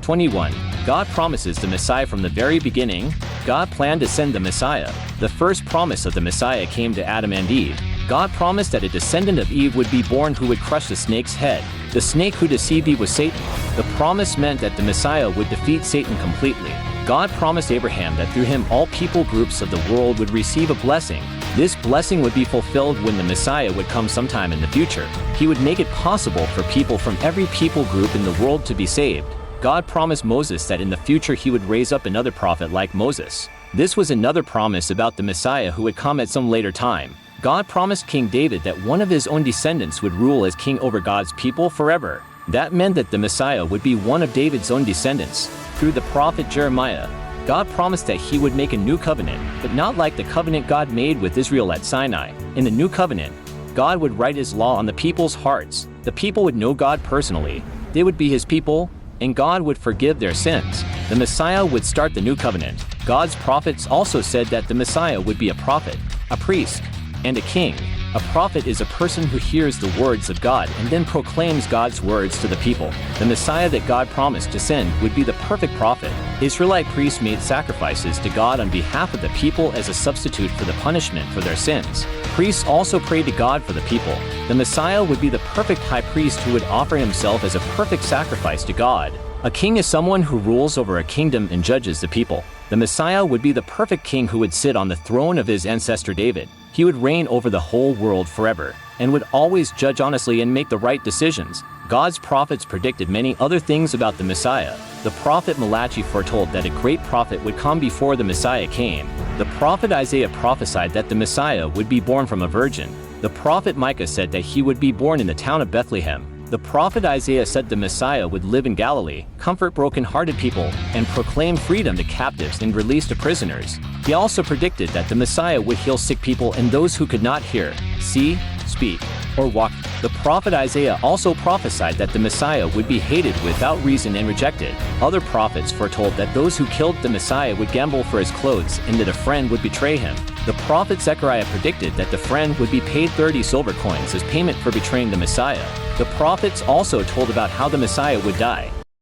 21. God promises the Messiah from the very beginning. God planned to send the Messiah. The first promise of the Messiah came to Adam and Eve. God promised that a descendant of Eve would be born who would crush the snake's head. The snake who deceived Eve was Satan. The promise meant that the Messiah would defeat Satan completely. God promised Abraham that through him all people groups of the world would receive a blessing. This blessing would be fulfilled when the Messiah would come sometime in the future. He would make it possible for people from every people group in the world to be saved. God promised Moses that in the future he would raise up another prophet like Moses. This was another promise about the Messiah who would come at some later time. God promised King David that one of his own descendants would rule as king over God's people forever. That meant that the Messiah would be one of David's own descendants. Through the prophet Jeremiah, God promised that he would make a new covenant, but not like the covenant God made with Israel at Sinai. In the new covenant, God would write his law on the people's hearts. The people would know God personally. They would be his people, and God would forgive their sins. The Messiah would start the new covenant. God's prophets also said that the Messiah would be a prophet, a priest, and a king. A prophet is a person who hears the words of God and then proclaims God's words to the people. The Messiah that God promised to send would be the perfect prophet. Israelite priests made sacrifices to God on behalf of the people as a substitute for the punishment for their sins. Priests also prayed to God for the people. The Messiah would be the perfect high priest who would offer himself as a perfect sacrifice to God. A king is someone who rules over a kingdom and judges the people. The Messiah would be the perfect king who would sit on the throne of his ancestor David. He would reign over the whole world forever, and would always judge honestly and make the right decisions. God's prophets predicted many other things about the Messiah. The prophet Malachi foretold that a great prophet would come before the Messiah came. The prophet Isaiah prophesied that the Messiah would be born from a virgin. The prophet Micah said that he would be born in the town of Bethlehem. The prophet Isaiah said the Messiah would live in Galilee, comfort broken-hearted people, and proclaim freedom to captives and release to prisoners. He also predicted that the Messiah would heal sick people and those who could not hear, see, speak, or walk. The prophet Isaiah also prophesied that the Messiah would be hated without reason and rejected. Other prophets foretold that those who killed the Messiah would gamble for his clothes and that a friend would betray him. The prophet Zechariah predicted that the friend would be paid 30 silver coins as payment for betraying the Messiah. The prophets also told about how the Messiah would die.